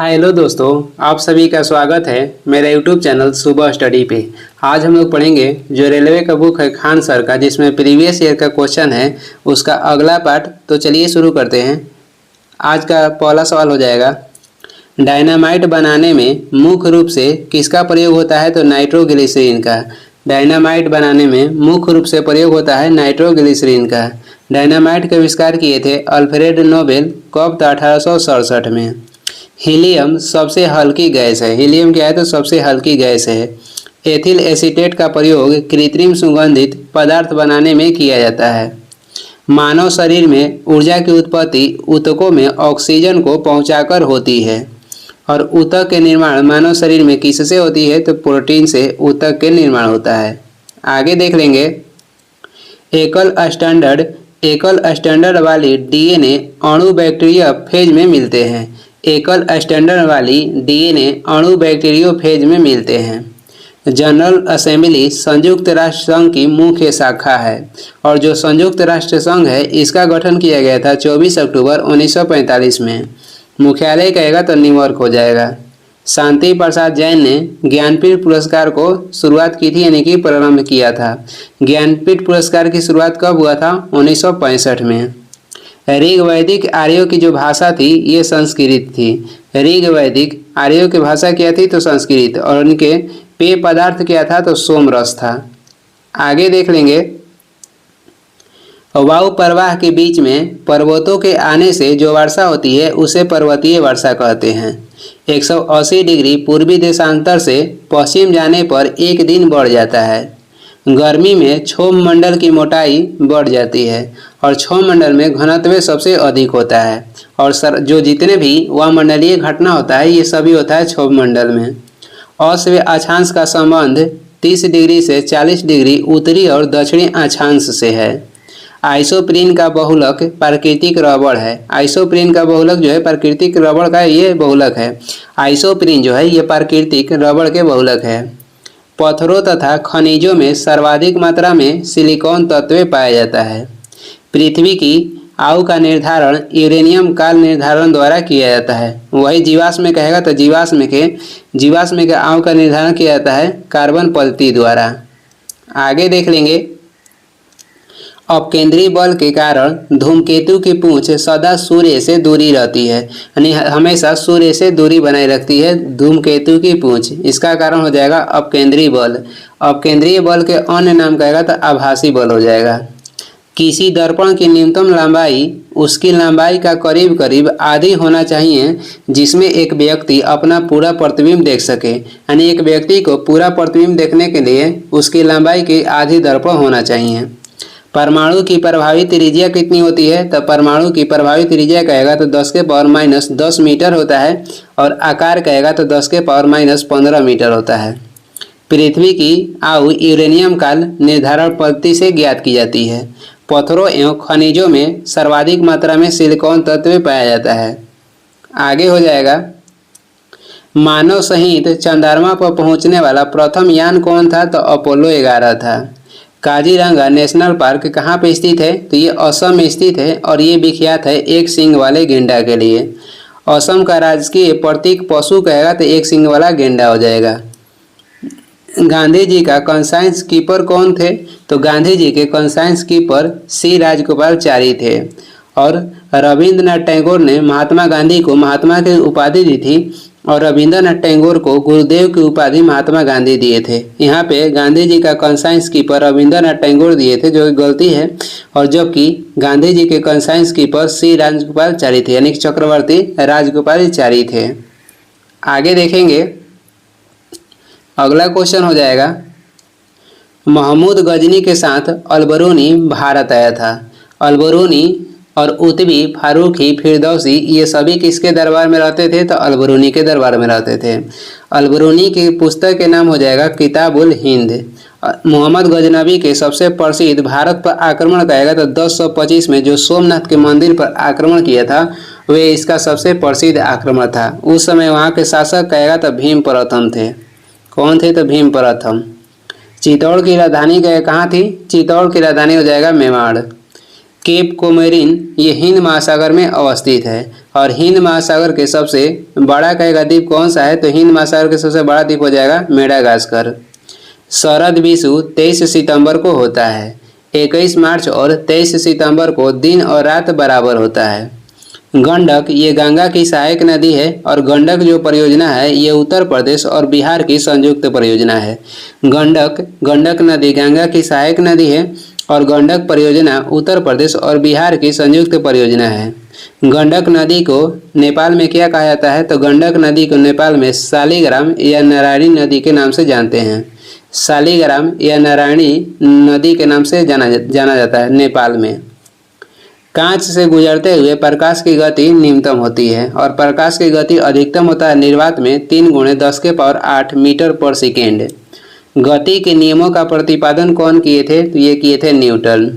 Hello दोस्तों, आप सभी का स्वागत है मेरे यूट्यूब चैनल सुबह स्टडी पे। आज हम लोग पढ़ेंगे जो रेलवे का बुक है खान सर का, जिसमें प्रीवियस ईयर का क्वेश्चन है उसका अगला पार्ट। तो चलिए शुरू करते हैं। आज का पहला सवाल हो जाएगा, डायनामाइट बनाने में मुख्य रूप से किसका प्रयोग होता है? तो नाइट्रोग्लिसरीन का। डायनामाइट बनाने में मुख्य रूप से प्रयोग होता है नाइट्रोग्लिसरीन का। डायनामाइट का आविष्कार किए थे अल्फ्रेड नोबेल। कब? तो 1867 में। हीलियम सबसे हल्की गैस है। हीलियम क्या है? तो सबसे हल्की गैस है। एथिल एसीटेट का प्रयोग कृत्रिम सुगंधित पदार्थ बनाने में किया जाता है। मानव शरीर में ऊर्जा की उत्पत्ति ऊतकों में ऑक्सीजन को पहुंचाकर होती है। और ऊतक के निर्माण मानव शरीर में किससे होती है? तो प्रोटीन से ऊतक के निर्माण होता है। आगे देख लेंगे, एकल स्टैंडर्ड वाली डीएनए अणु बैक्टीरिया फेज में मिलते हैं। एकल स्टैंडर्ड वाली डीएनए अणु बैक्टीरियो फेज में मिलते हैं। जनरल असेंबली संयुक्त राष्ट्र संघ की मुख्य शाखा है। और जो संयुक्त राष्ट्र संघ है इसका गठन किया गया था 24 अक्टूबर 1945 में। मुख्यालय कहेगा तो न्यूयॉर्क हो जाएगा। शांति प्रसाद जैन ने ज्ञानपीठ पुरस्कार को शुरुआत की थी, यानी कि प्रारंभ किया था। ज्ञानपीठ पुरस्कार की शुरुआत कब हुआ था? 1965 में। ऋग वैदिक आर्यों की जो भाषा थी ये संस्कृत थी। ऋग वैदिक आर्यों की भाषा क्या थी? तो संस्कृत। और उनके पेय पदार्थ क्या था? तो सोमरस था। आगे देख लेंगे, वायु प्रवाह के बीच में पर्वतों के आने से जो वर्षा होती है उसे पर्वतीय वर्षा कहते हैं। 180 डिग्री पूर्वी देशांतर से पश्चिम जाने पर एक दिन बढ़ जाता है। गर्मी में क्षोभ मंडल की मोटाई बढ़ जाती है और क्षोभ मंडल में घनत्व सबसे अधिक होता है। और जो जितने भी वायुमंडलीय घटना होता है ये सभी होता है क्षोभ मंडल में। औष्ण्य अक्षांश का संबंध 30 डिग्री से 40 डिग्री उत्तरी और दक्षिणी अक्षांश से है। आइसोप्रीन का बहुलक प्राकृतिक रबड़ है। आइसोप्रीन का बहुलक जो है प्राकृतिक रबड़ का ये बहुलक है। आइसोप्रीन जो है ये प्राकृतिक रबड़ के बहुलक है। पत्थरों तथा खनिजों में सर्वाधिक मात्रा में सिलिकॉन तत्व पाया जाता है। पृथ्वी की आयु का निर्धारण यूरेनियम काल निर्धारण द्वारा किया जाता है। वही जीवाश्म में कहेगा तो जीवाश्म के आयु का निर्धारण किया जाता है कार्बन पद्धति द्वारा। आगे देख लेंगे, अपकेंद्रीय बल के कारण धूमकेतु की पूंछ सदा सूर्य से दूरी रहती है, यानी हमेशा सूर्य से दूरी बनाए रखती है धूमकेतु की पूंछ। इसका कारण हो जाएगा अपकेंद्रीय बल। अपकेंद्रीय बल के अन्य नाम कहेगा तो आभासी बल हो जाएगा। किसी दर्पण की न्यूनतम लंबाई उसकी लंबाई का करीब करीब आधी होना चाहिए, जिसमें एक व्यक्ति अपना पूरा प्रतिबिंब देख सके। यानी एक व्यक्ति को पूरा प्रतिबिंब देखने के लिए उसकी लंबाई की आधी दर्पण होना चाहिए। परमाणु की प्रभावी त्रिज्या कितनी होती है? तो परमाणु की प्रभावी त्रिज्या कहेगा तो 10⁻⁻10 मीटर होता है। और आकार कहेगा तो 10⁻⁻15 मीटर होता है। पृथ्वी की आयु यूरेनियम काल निर्धारण पद्धति से ज्ञात की जाती है। पत्थरों एवं खनिजों में सर्वाधिक मात्रा में सिलिकॉन तत्व पाया जाता है। आगे हो जाएगा, मानव सहित चंद्रमा पर पहुंचने वाला प्रथम यान कौन था? तो अपोलो 11 था। काजीरंगा नेशनल पार्क कहाँ पे स्थित है? तो ये असम में स्थित है और ये विख्यात है एक सींग वाले गेंडा के लिए। असम का राजकीय प्रतीक पशु कहेगा तो एक सींग वाला गेंडा हो जाएगा। गांधी जी का कॉन्साइंस कीपर कौन थे? तो गांधी जी के कॉन्साइंस कीपर सी राजगोपालाचारी थे। और रविंद्रनाथ टैगोर ने महात्मा गांधी को महात्मा की उपाधि दी थी और रविंद्रनाथ टैगोर को गुरुदेव की उपाधि महात्मा गांधी दिए थे। यहाँ पे गांधी जी का कॉन्साइंस कीपर रविंद्रनाथ टैगोर दिए थे, जो गलती है। और जबकि गांधी जी के कॉन्साइंस कीपर सी राजगोपालाचारी थे, यानी चक्रवर्ती राजगोपालाचारी थे। आगे देखेंगे, अगला क्वेश्चन हो जाएगा, महमूद गजनी के साथ अलबरूनी भारत आया था। अलबरूनी और उतबी, फारूकी, फिरदौसी ये सभी किसके दरबार में रहते थे? तो अलबरूनी के दरबार में रहते थे। अलबरूनी की पुस्तक के नाम हो जाएगा किताबुल हिंद। मोहम्मद गजनबी के सबसे प्रसिद्ध भारत पर आक्रमण कहेगा तो 1025 में जो सोमनाथ के मंदिर पर आक्रमण किया था वे इसका सबसे प्रसिद्ध आक्रमण था। उस समय वहाँ के शासक कहेगा तो भीम प्रथम थे। कौन थे? तो भीम प्रथम। चित्तौड़ की राजधानी कहाँ थी? चित्तौड़ की राजधानी हो जाएगा मेवाड़। केप कोमोरिन ये हिंद महासागर में अवस्थित है। और हिंद महासागर के सबसे बड़ा कहेगा द्वीप कौन सा है, तो हिंद महासागर के सबसे बड़ा द्वीप हो जाएगा मेडागास्कर। शरद विषु 23 सितंबर को होता है। 21 मार्च और 23 सितंबर को दिन और रात बराबर होता है। गंडक ये गंगा की सहायक नदी है और गंडक जो परियोजना है ये उत्तर प्रदेश और बिहार की संयुक्त परियोजना है। गंडक नदी गंगा की सहायक नदी है और गंडक परियोजना उत्तर प्रदेश और बिहार की संयुक्त परियोजना है। गंडक नदी को नेपाल में क्या कहा जाता है, तो गंडक नदी को नेपाल में शालिग्राम या नारायणी नदी के नाम से जानते हैं। शालिग्राम या नारायणी नदी के नाम से जाना जाता है नेपाल में। कांच से गुजरते हुए प्रकाश की गति न्यूनतम होती है और प्रकाश की गति अधिकतम होता है निर्वात में 3 × 10⁸ मीटर पर सेकेंड। गति के नियमों का प्रतिपादन कौन किए थे, तो ये किए थे न्यूटन।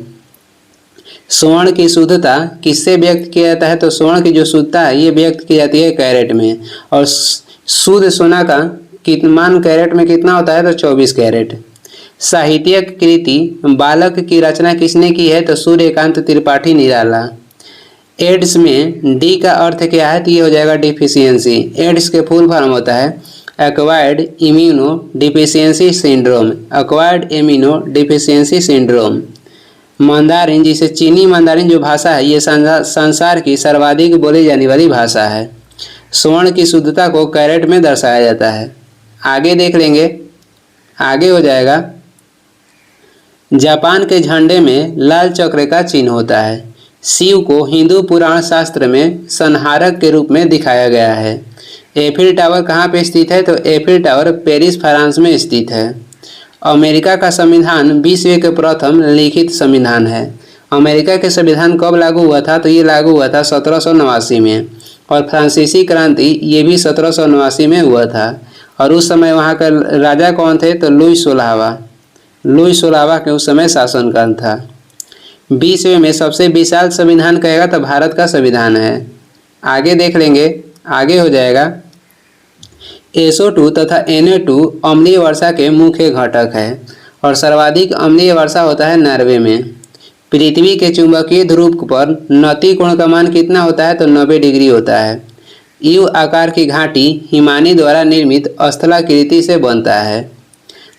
स्वर्ण की शुद्धता किससे व्यक्त किया जाता है, तो स्वर्ण की जो शुद्धता है ये व्यक्त की जाती है कैरेट में। और शुद्ध सोना का मान कैरेट में कितना होता है, तो 24 कैरेट। साहित्यिक कृति बालक की रचना किसने की है, तो सूर्यकांत त्रिपाठी निराला। एड्स में डी का अर्थ क्या है, तो ये हो जाएगा डिफिशियंसी। एड्स के फुल फॉर्म होता है acquired immuno deficiency syndrome. Acquired immuno deficiency syndrome. Mandarin जिसे चीनी मंदारिन जो भाषा है ये संसार की सर्वाधिक बोली जाने वाली भाषा है। स्वर्ण की शुद्धता को कैरेट में दर्शाया जाता है। आगे देख लेंगे, आगे हो जाएगा जापान के झंडे में लाल चक्र का चिन्ह होता है। शिव को हिंदू पुराण शास्त्र में संहारक के रूप में दिखाया गया है। एफिल टावर कहाँ पे स्थित है, तो एफिल टावर पेरिस फ्रांस में स्थित है। अमेरिका का संविधान विश्व के प्रथम लिखित संविधान है। अमेरिका के संविधान कब लागू हुआ था, तो ये लागू हुआ था 1789 में। और फ्रांसीसी क्रांति ये भी 1789 में हुआ था। और उस समय वहाँ का राजा कौन थे, तो लुई 16वां के उस समय शासनकाल था। विश्व में सबसे विशाल संविधान कहेगा तो भारत का संविधान है। आगे देख लेंगे, आगे हो जाएगा SO2 तथा Na2 अम्लीय वर्षा के मुख्य घटक है और सर्वाधिक अम्लीय वर्षा होता है नॉर्वे में। पृथ्वी के चुंबकीय ध्रुव पर नति कोण का मान कितना होता है, तो 90 डिग्री होता है। यू आकार की घाटी हिमानी द्वारा निर्मित स्थलाकृति से बनता है।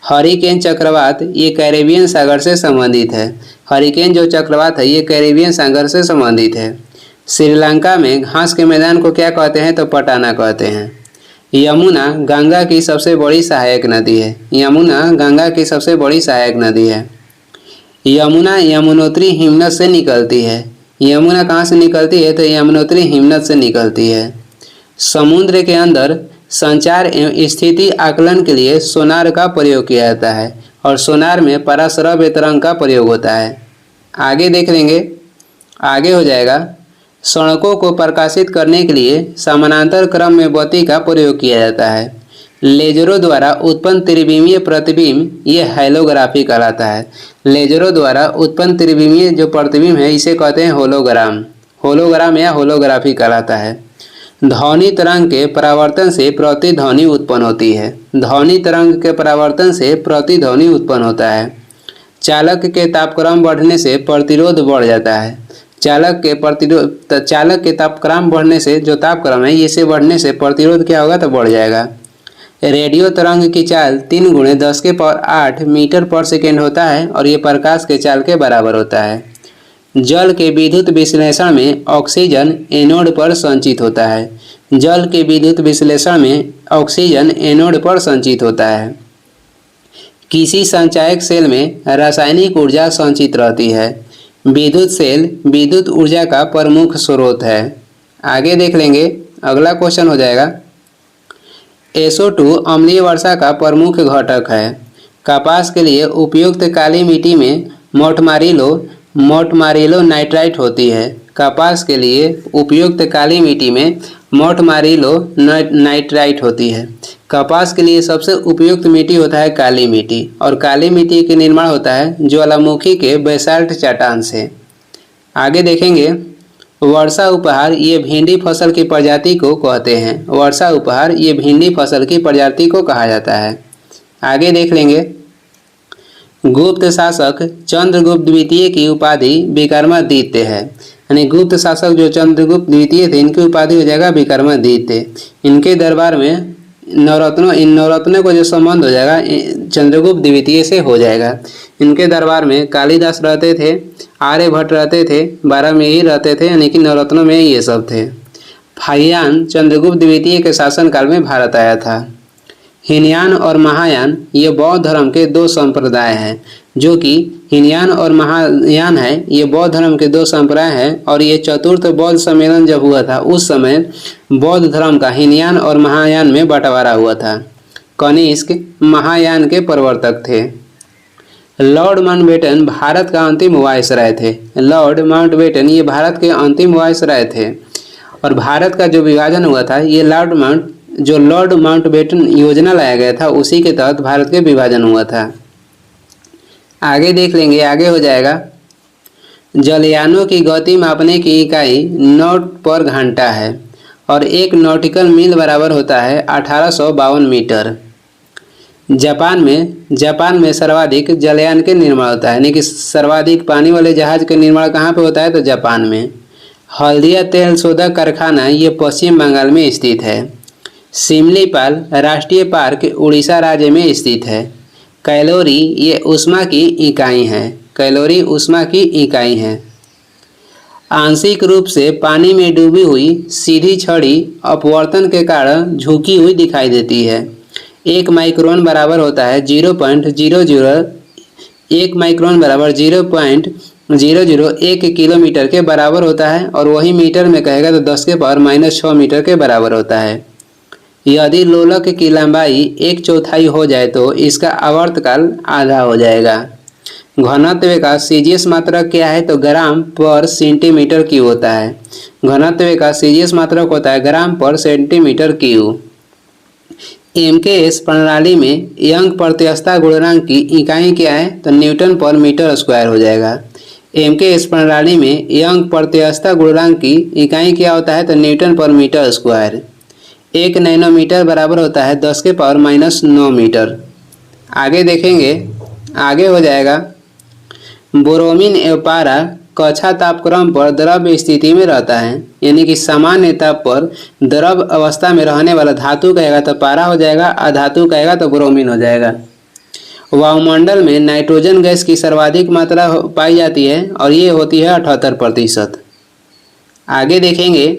हरिकेन चक्रवात ये कैरेबियन सागर से संबंधित है। हरिकेन जो चक्रवात है ये कैरेबियन सागर से संबंधित है। श्रीलंका में घास के मैदान को क्या कहते हैं, तो पटाना कहते हैं। यमुना गंगा की सबसे बड़ी सहायक नदी है। यमुना गंगा की सबसे बड़ी सहायक नदी है। यमुना यमुनोत्री हिमनद से निकलती है। यमुना कहाँ से निकलती है, तो यमुनोत्री हिमनद से निकलती है। समुद्र के अंदर संचार एवं स्थिति आकलन के लिए सोनार का प्रयोग किया जाता है और सोनार में पराश्रव्य तरंग का प्रयोग होता है। आगे देख लेंगे, आगे हो जाएगा सड़कों को प्रकाशित करने के लिए समानांतर क्रम में बत्ती का प्रयोग किया जाता है। लेजरों द्वारा उत्पन्न त्रिविमीय प्रतिबिंब ये हैलोग्राफी कहलाता है। लेजरों द्वारा उत्पन्न त्रिविमीय जो प्रतिबिंब है इसे कहते हैं होलोग्राम या होलोग्राफी कहलाता है। ध्वनि तरंग के परावर्तन से प्रतिध्वनि उत्पन्न होती है। ध्वनि तरंग के परावर्तन से प्रतिध्वनि उत्पन्न होता है। चालक के तापक्रम बढ़ने से प्रतिरोध बढ़ जाता है। चालक के तापक्रम बढ़ने से जो तापक्रम है इसे बढ़ने से प्रतिरोध क्या होगा, तो बढ़ जाएगा। रेडियो तरंग की चाल 3 × 10⁸ मीटर पर सेकेंड होता है और ये प्रकाश के चाल के बराबर होता है। जल के विद्युत विश्लेषण में ऑक्सीजन एनोड पर संचित होता है। जल के विद्युत विश्लेषण में ऑक्सीजन एनोड पर संचित होता है। किसी संचायक सेल में रासायनिक ऊर्जा संचित रहती है। विद्युत सेल विद्युत ऊर्जा का प्रमुख स्रोत है। आगे देख लेंगे, अगला क्वेश्चन हो जाएगा SO2 अम्लीय वर्षा का प्रमुख घटक है। कपास के लिए उपयुक्त काली मिट्टी में मोटमारिलो नाइट्राइट होती है। कपास के लिए उपयुक्त काली मिट्टी में मोटमारिलो नाइट्राइट होती है। कपास के लिए सबसे उपयुक्त मिट्टी होता है काली मिट्टी और काली मिट्टी के निर्माण होता है ज्वालामुखी के बेसाल्ट चट्टान से। आगे देखेंगे वर्षा उपहार ये भिंडी फसल की प्रजाति को कहते हैं। वर्षा उपहार ये भिंडी फसल की प्रजाति को कहा जाता है। आगे देख लेंगे गुप्त शासक चंद्रगुप्त द्वितीय की उपाधि विक्रमादित्य है। यानी गुप्त शासक जो चंद्रगुप्त द्वितीय थे, इनकी उपाधि हो जाएगा विक्रमादित्य। इनके दरबार में इन नवरत्नों को जो संबंध हो जाएगा चंद्रगुप्त द्वितीय से हो जाएगा। इनके दरबार में कालिदास रहते थे, आर्यभट्ट रहते थे, बारहमेही रहते थे, यानी कि नवरत्नों में ये सब थे। फाहियान चंद्रगुप्त द्वितीय के शासनकाल में भारत आया था। हीनयान और महायान ये बौद्ध धर्म के दो संप्रदाय हैं, जो कि हीनयान और महायान है, ये बौद्ध धर्म के दो संप्रदाय हैं। और ये चतुर्थ बौद्ध सम्मेलन जब हुआ था उस समय बौद्ध धर्म का हीनयान और महायान में बंटवारा हुआ था। कनिष्क महायान के प्रवर्तक थे। लॉर्ड माउंटबेटन भारत का अंतिम वायसराय थे। लॉर्ड माउंटबेटन ये भारत के अंतिम वायसराय थे और भारत का जो विभाजन हुआ था ये लॉर्ड माउंटबेटन योजना लाया गया था, उसी के तहत भारत के विभाजन हुआ था। आगे देख लेंगे, आगे हो जाएगा जलयानों की गति मापने की इकाई नॉट पर घंटा है और 1 नॉटिकल मील बराबर होता है 1852 मीटर। जापान में सर्वाधिक जलयान के निर्माण होता है, यानी कि सर्वाधिक पानी वाले जहाज का निर्माण कहाँ पे होता है, तो जापान में। हल्दिया तेल शोधक कारखाना ये पश्चिम बंगाल में स्थित है। सिमलीपाल राष्ट्रीय पार्क उड़ीसा राज्य में स्थित है। कैलोरी ये ऊष्मा की इकाई है। कैलोरी ऊष्मा की इकाई है। आंशिक रूप से पानी में डूबी हुई सीधी छड़ी अपवर्तन के कारण झुकी हुई दिखाई देती है। 1 माइक्रोन बराबर होता है 0.00 1 माइक्रोन बराबर 0.001 किलोमीटर के बराबर होता है और वही मीटर में कहेगा तो 10⁻⁻6 मीटर के बराबर होता है। यदि लोलक की लंबाई 1/4 हो जाए तो इसका आवर्तकाल आधा हो जाएगा। घनत्व का सीजीएस मात्रक क्या है, तो ग्राम पर सेंटीमीटर क्यूब होता है। घनत्व का सीजीएस मात्रक होता है ग्राम पर सेंटीमीटर क्यूब। एमकेएस प्रणाली में यंग प्रत्यस्थता गुणांक की इकाई क्या है, तो न्यूटन पर मीटर स्क्वायर हो जाएगा। एमकेएस प्रणाली में यंग प्रत्यस्थता गुणांक की इकाई क्या होता है, तो न्यूटन पर मीटर स्क्वायर। 1 नैनोमीटर बराबर होता है 10⁻⁹ मीटर। आगे देखेंगे, आगे हो जाएगा बोरोमिन एवं पारा कक्षा तापक्रम पर द्रव स्थिति में रहता है, यानी कि सामान्य ताप पर द्रव अवस्था में रहने वाला धातु कहेगा तो पारा हो जाएगा, अधातु कहेगा तो ब्रोमीन हो जाएगा। वायुमंडल में नाइट्रोजन गैस की सर्वाधिक मात्रा पाई जाती है और ये होती है 78%। आगे देखेंगे,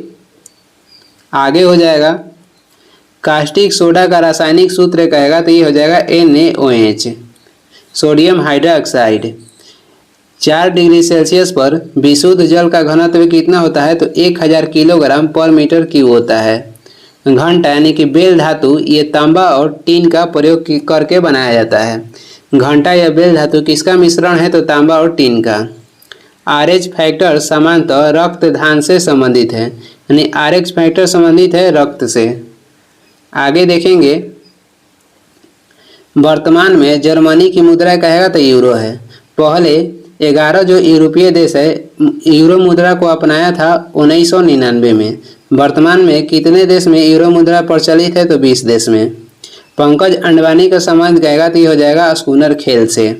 आगे हो जाएगा कास्टिक सोडा का रासायनिक सूत्र कहेगा तो ये हो जाएगा NaOH, sodium hydroxide. 4 degree Celsius पर विशुद्ध जल का घनत्व कितना होता है, तो 1000 किलोग्राम पर मीटर क्यूब होता है। घंटा यानी कि बेल धातु ये तांबा और टीन का प्रयोग करके बनाया जाता है। घंटा या बेल धातु किसका मिश्रण है, तो तांबा और टीन का। RH फैक्टर सामान्यतः रक्त दान से संबंधित है, यानी RH फैक्टर संबंधित है रक्त से। आगे देखेंगे, वर्तमान में जर्मनी की मुद्रा कहेगा तो यूरो है। पहले 11 जो यूरोपीय देश है यूरो मुद्रा को अपनाया था 1999 में। वर्तमान में कितने देश में यूरो मुद्रा प्रचलित है, तो 20 देश में। पंकज अंडवानी का संबंध कहेगा तो ये हो जाएगा स्कूनर खेल से।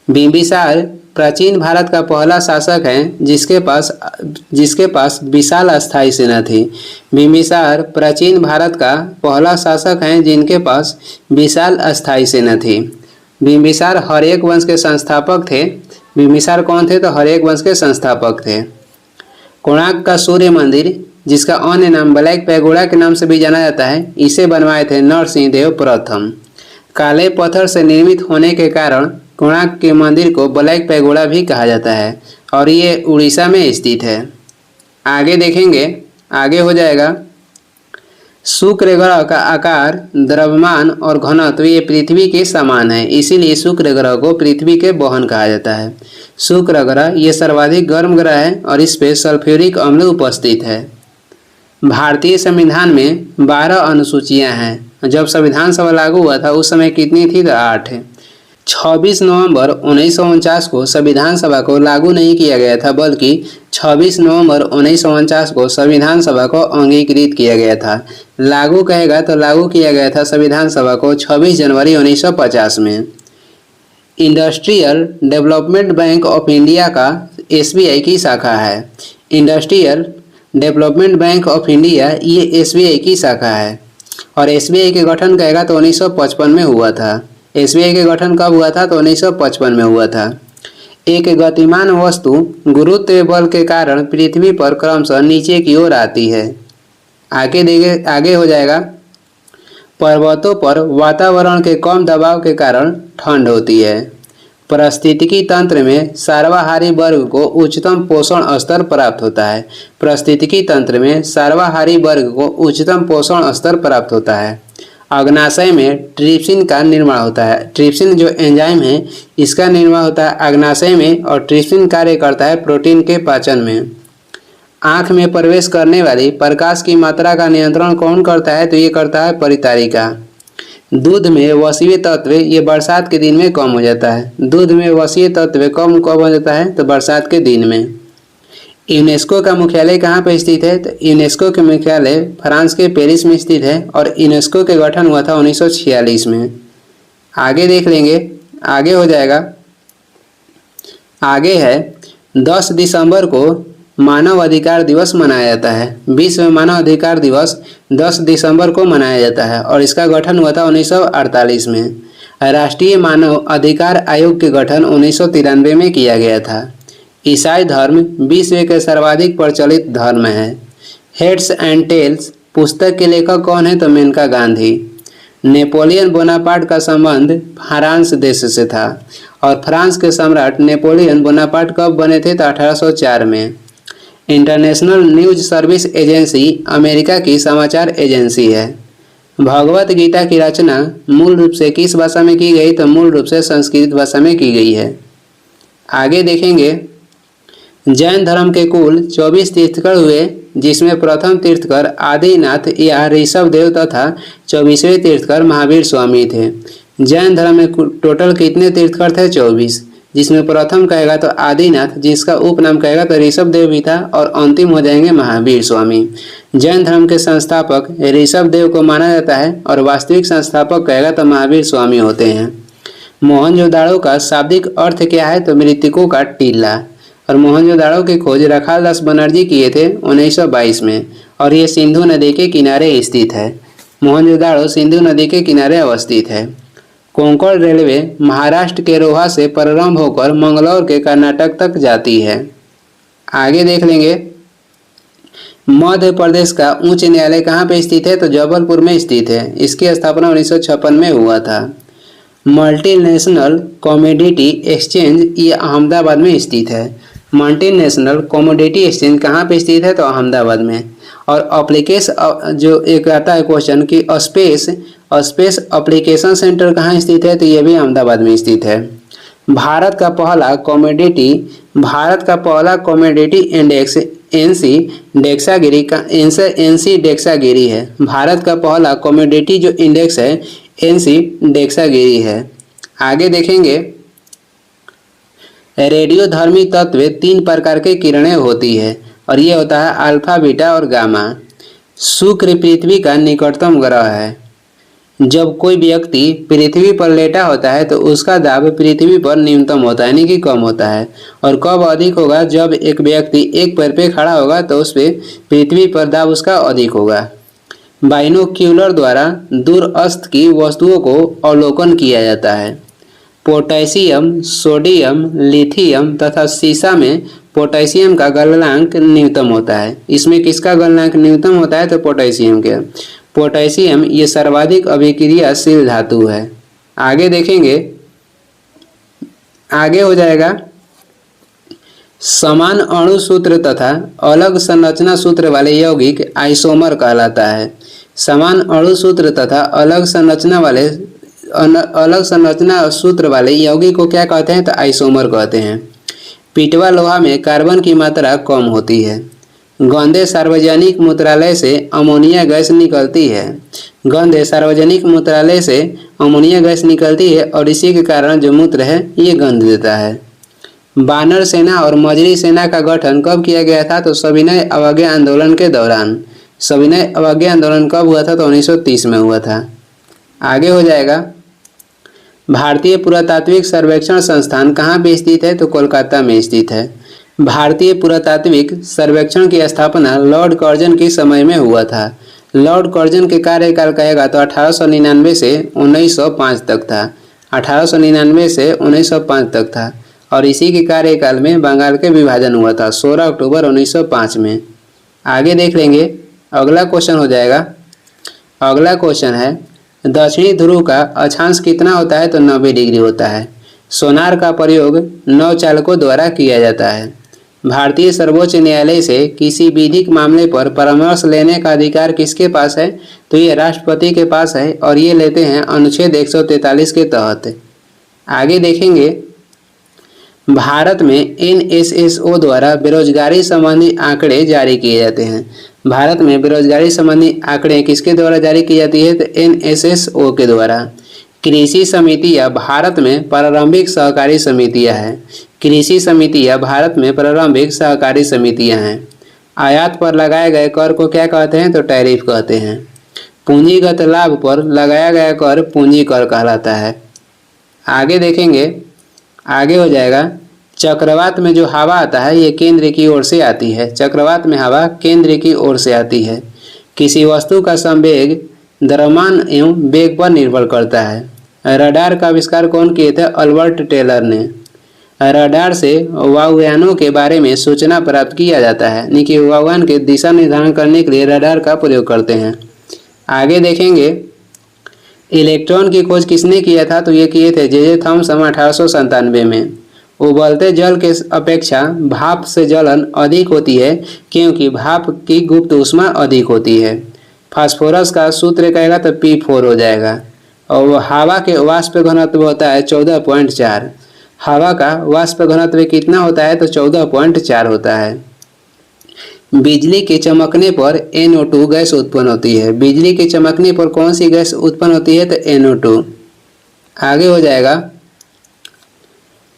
बिंबिसार प्राचीन भारत का पहला शासक है जिसके पास विशाल अस्थायी सेना थी। बिंबिसार प्राचीन भारत का पहला शासक है जिनके पास विशाल अस्थायी सेना थी। बिंबिसार हर्यक वंश के संस्थापक थे। बिंबिसार कौन थे, तो हर्यक वंश के संस्थापक थे। कोणार्क का सूर्य मंदिर जिसका अन्य नाम ब्लैक पैगोडा के नाम से भी जाना जाता है, इसे बनवाए थे नरसिंह देव प्रथम। काले पत्थर से निर्मित होने के कारण कोणार्क के मंदिर को ब्लैक पैगोडा भी कहा जाता है और ये उड़ीसा में स्थित है। आगे देखेंगे, आगे हो जाएगा शुक्र ग्रह का आकार, द्रव्यमान और घनत्व ये पृथ्वी के समान है, इसीलिए शुक्र ग्रह को पृथ्वी के बहन कहा जाता है। शुक्र ग्रह ये सर्वाधिक गर्म ग्रह है और इस पे सल्फ्यूरिक अम्ल उपस्थित है। भारतीय संविधान में 12 अनुसूचियां हैं। जब संविधान सभा लागू हुआ था उस समय कितनी थी, तो 8 है। 26 नवंबर 1949 को संविधान सभा को लागू नहीं किया गया था, बल्कि 26 नवंबर 1949 को संविधान सभा को अंगीकृत किया गया था। लागू कहेगा तो लागू किया गया था संविधान सभा को 26 जनवरी 1950 में। Industrial development bank of India का SBI की शाखा है। Industrial development bank of India ये एसबीआई की शाखा है और एसबीआई के गठन कहेगा तो 1955 में हुआ था। एसबीआई के गठन कब हुआ था? तो 1955 में हुआ था। एक गतिमान वस्तु गुरुत्व बल के कारण पृथ्वी पर क्रमशः नीचे की ओर आती है। आगे हो जाएगा, पर्वतों पर वातावरण के कम दबाव के कारण ठंड होती है। पारिस्थितिकी तंत्र में सर्वाहारी वर्ग को उच्चतम पोषण स्तर प्राप्त होता है। पारिस्थितिकी तंत्र में सर्वाहारी वर्ग को उच्चतम पोषण स्तर प्राप्त होता है। अग्नाशय में ट्रिप्सिन का निर्माण होता है। ट्रिप्सिन जो एंजाइम है इसका निर्माण होता है अग्नाशय में और ट्रिप्सिन कार्य करता है प्रोटीन के पाचन में। आँख में प्रवेश करने वाली प्रकाश की मात्रा का नियंत्रण कौन करता है? तो ये करता है परितारिका। दूध में वसीय तत्व ये बरसात के दिन में कम हो जाता है। दूध में वसीय तत्व कम कब हो जाता है? तो बरसात के दिन में। यूनेस्को का मुख्यालय कहाँ पर स्थित है? तो यूनेस्को के मुख्यालय फ्रांस के पेरिस में स्थित है और यूनेस्को के गठन हुआ था 1946 में। आगे देख लेंगे, आगे हो जाएगा, आगे है 10 दिसंबर को मानव अधिकार दिवस मनाया जाता है। विश्व मानव अधिकार दिवस 10 दिसंबर को मनाया जाता है और इसका गठन हुआ था 1948 में। राष्ट्रीय मानव अधिकार आयोग के गठन 1993 में किया गया था। ईसाई धर्म विश्व के सर्वाधिक प्रचलित धर्म है। हेड्स एंड टेल्स पुस्तक के लेखक कौन है? तो मेनका गांधी। नेपोलियन बोनापार्ट का संबंध फ्रांस देश से था और फ्रांस के सम्राट नेपोलियन बोनापार्ट कब बने थे? तो 1804 में। International news service agency America की समाचार एजेंसी है। भगवत गीता की रचना मूल रूप से किस भाषा में की गई? तो मूल रूप से संस्कृत भाषा में की गई है। आगे देखेंगे, जैन धर्म के कुल 24 तीर्थकर हुए जिसमें प्रथम तीर्थकर आदिनाथ या ऋषभदेव तथा 24वें तीर्थकर महावीर स्वामी थे। जैन धर्म में टोटल कितने तीर्थकर थे? 24, जिसमें प्रथम कहेगा तो आदिनाथ, जिसका उपनाम कहेगा तो ऋषभदेव भी था और अंतिम हो जाएंगे महावीर स्वामी। जैन धर्म के संस्थापक ऋषभदेव को माना जाता है और वास्तविक संस्थापक कहेगा तो महावीर स्वामी होते हैं। मोहनजोदाड़ो का शाब्दिक अर्थ क्या है? तो मृतकों का टीला। और मोहनजोदाड़ो की खोज रखालदास बनर्जी किए थे 1922 में और ये सिंधु नदी के किनारे स्थित है। मोहनजोदाड़ो सिंधु नदी के किनारे अवस्थित है। कोंकण रेलवे महाराष्ट्र के रोहा से प्रारंभ होकर मंगलौर के कर्नाटक तक जाती है। आगे देख लेंगे, मध्य प्रदेश का उच्च न्यायालय कहाँ पे स्थित है? तो जबलपुर में स्थित है। इसकी स्थापना 1956 में हुआ था। मल्टीनेशनल कमोडिटी एक्सचेंज ये अहमदाबाद में स्थित है। मल्टीनेशनल कमोडिटी एक्सचेंज कहाँ पे स्थित है? तो अहमदाबाद में। और एप्लीकेशन जो एक आता है क्वेश्चन कि स्पेस एप्लीकेशन सेंटर कहाँ स्थित है? तो ये भी अहमदाबाद में स्थित है। भारत का पहला कमोडिटी इंडेक्स एनसी डेक्सागिरी है। भारत का पहला कमोडिटी जो इंडेक्स है एनसी डेक्सागिरी है। आगे देखेंगे, रेडियोधर्मी तत्व 3 प्रकार के किरणें होती है और ये होता है अल्फा, बीटा और गामा। शुक्र पृथ्वी का निकटतम ग्रह है। जब कोई व्यक्ति पृथ्वी पर लेटा होता है तो उसका दाब पृथ्वी पर न्यूनतम होता है, यानी कि कम होता है। और कब अधिक होगा? जब एक व्यक्ति एक पैर पे खड़ा होगा तो उस पर पृथ्वी पर दाब उसका अधिक होगा। बाइनोक्यूलर द्वारा दूरस्थ की वस्तुओं को अवलोकन किया जाता है। पोटेशियम, सोडियम, लिथियम तथा सीसा में पोटेशियम का गलनांक न्यूनतम होता है। इसमें किसका गलनांक न्यूनतम होता है? तो पोटेशियम के। पोटेशियम ये सर्वाधिक अभिक्रियाशील धातु है। आगे देखेंगे, आगे हो जाएगा, समान अणु सूत्र तथा अलग संरचना सूत्र वाले यौगिक आइसोमर कहलाता है। समान अणु सूत्र तथा अलग संरचना सूत्र वाले यौगिक को क्या कहते हैं? तो आइसोमर कहते हैं। पिटवा लोहा में कार्बन की मात्रा कम होती है। गंदे सार्वजनिक मूत्रालय से अमोनिया गैस निकलती है। गंदे सार्वजनिक मूत्रालय से अमोनिया गैस निकलती है और इसी के कारण जो मूत्र है ये गंध देता है। बानर सेना और मजरी सेना का गठन कब किया गया था? तो सविनय अवज्ञा आंदोलन के दौरान। सविनय अवज्ञा आंदोलन कब हुआ था? तो 1930 में हुआ था। आगे हो जाएगा, भारतीय पुरातात्विक सर्वेक्षण संस्थान कहाँ पे स्थित है? तो कोलकाता में स्थित है। भारतीय पुरातात्विक सर्वेक्षण की स्थापना लॉर्ड कर्जन के समय में हुआ था। लॉर्ड कर्जन के कार्यकाल कहेगा तो 1899 से 1905 तक था। 1899 से 1905 तक था और इसी के कार्यकाल में बंगाल के विभाजन हुआ था 16 अक्टूबर 1905 में। आगे देख लेंगे, अगला क्वेश्चन हो जाएगा। अगला क्वेश्चन है दक्षिणी ध्रुव का अक्षांश कितना होता है तो 90 डिग्री होता है। सोनार का प्रयोग नौचालकों द्वारा किया जाता है। भारतीय सर्वोच्च न्यायालय से किसी विधिक मामले पर परामर्श लेने का अधिकार किसके पास है तो ये राष्ट्रपति के पास है और ये लेते हैं अनुच्छेद 143 के तहत। आगे देखेंगे, भारत में NSSO द्वारा बेरोजगारी संबंधी आंकड़े जारी किए जाते हैं। भारत में बेरोजगारी संबंधी आंकड़े किसके द्वारा जारी की जाती है तो NSSO के द्वारा। कृषि समितियां भारत में प्रारंभिक सहकारी समितियां हैं। कृषि समितियां भारत में प्रारंभिक सहकारी समितियां हैं। आयात पर लगाए गए कर को क्या कहते हैं तो टैरिफ कहते हैं। पूंजीगत लाभ पर लगाया गया कर पूंजी कर कहलाता है। आगे देखेंगे, आगे हो जाएगा चक्रवात में जो हवा आता है ये केंद्र की ओर से आती है। चक्रवात में हवा केंद्र की ओर से आती है। किसी वस्तु का संवेग द्रव्यमान एवं वेग पर निर्भर करता है। रडार का आविष्कार कौन किए थे? अल्बर्ट टेलर ने। रडार से वायुयानों के बारे में सूचना प्राप्त किया जाता है, यानी कि वायुयान के दिशा निर्धारण करने के लिए रडार का प्रयोग करते हैं। आगे देखेंगे, इलेक्ट्रॉन की खोज किसने किया था तो ये किए थे जे थॉमसन 1897 में। उबलते जल के अपेक्षा भाप से जलन अधिक होती है क्योंकि भाप की गुप्त ऊष्मा अधिक होती है। फास्फोरस का सूत्र कहेगा तो P4 हो जाएगा। और हवा के वाष्प घनत्व होता है 14.4। हवा का वाष्प घनत्व कितना होता है तो 14.4 होता है। बिजली के चमकने पर NO2 गैस उत्पन्न होती है। बिजली के चमकने पर कौन सी गैस उत्पन्न होती है तो NO2। आगे हो जाएगा,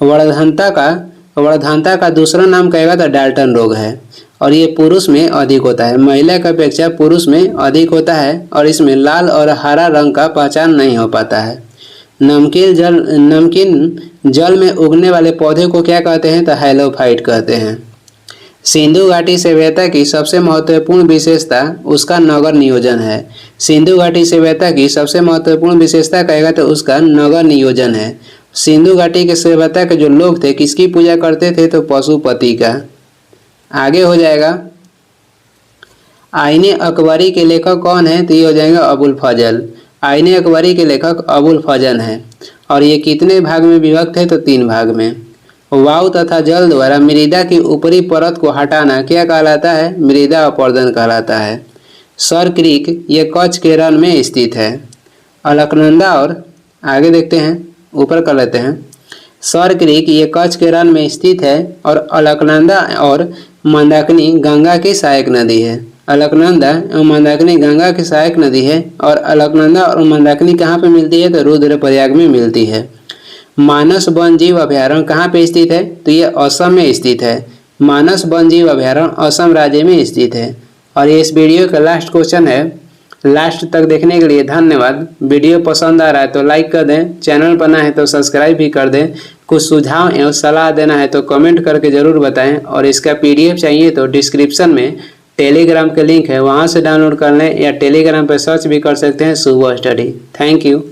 वर्धनता का दूसरा नाम कहेगा तो डाल्टन रोग है और ये पुरुष में अधिक होता है। महिला की अपेक्षा पुरुष में अधिक होता है और इसमें लाल और हरा रंग का पहचान नहीं हो पाता है। नमकीन जल में उगने वाले पौधे को क्या कहते हैं तो हैलोफाइट कहते हैं। सिंधु घाटी सभ्यता की सबसे महत्वपूर्ण विशेषता उसका नगर नियोजन है। सिंधु घाटी सभ्यता की सबसे महत्वपूर्ण विशेषता कहेगा तो उसका नगर नियोजन है। सिंधु घाटी के सभ्यता के जो लोग थे किसकी पूजा करते थे तो पशुपति का। आगे हो जाएगा, आईने अकबरी के लेखक कौन है तो ये हो जाएगा अबुल फजल। आईने अकबरी के लेखक अबुल फजल हैं और ये कितने भाग में विभक्त है तो 3 भाग में। वायु तथा जल द्वारा मृदा की ऊपरी परत को हटाना क्या कहलाता है? मृदा अपरदन कहलाता है। सर क्रीक ये कच्छ के रण में स्थित है। अलकनंदा और आगे देखते हैं, ऊपर कर लेते हैं। सर क्रीक ये कच्छ के रण में स्थित है और अलकनंदा और मंदाकिनी गंगा की सहायक नदी है। अलकनंदा और मंदाकिनी गंगा की सहायक नदी है और अलकनंदा और मंदाकिनी कहाँ पे मिलती है तो रुद्रप्रयाग में मिलती है। मानस वन जीव अभयारण्य कहाँ पे स्थित है तो ये असम में स्थित है। मानस वन जीव अभयारण्य असम राज्य में स्थित है। और ये इस वीडियो का लास्ट क्वेश्चन है। लास्ट तक देखने के लिए धन्यवाद। वीडियो पसंद आ रहा है तो लाइक कर दें, चैनल पर नया है तो सब्सक्राइब भी कर दें। कुछ सुझाव एवं सलाह देना है तो कमेंट करके ज़रूर बताएं और इसका PDF चाहिए तो डिस्क्रिप्शन में टेलीग्राम के लिंक है, वहां से डाउनलोड कर लें या टेलीग्राम पर सर्च भी कर सकते हैं शुभ स्टडी। Thank you.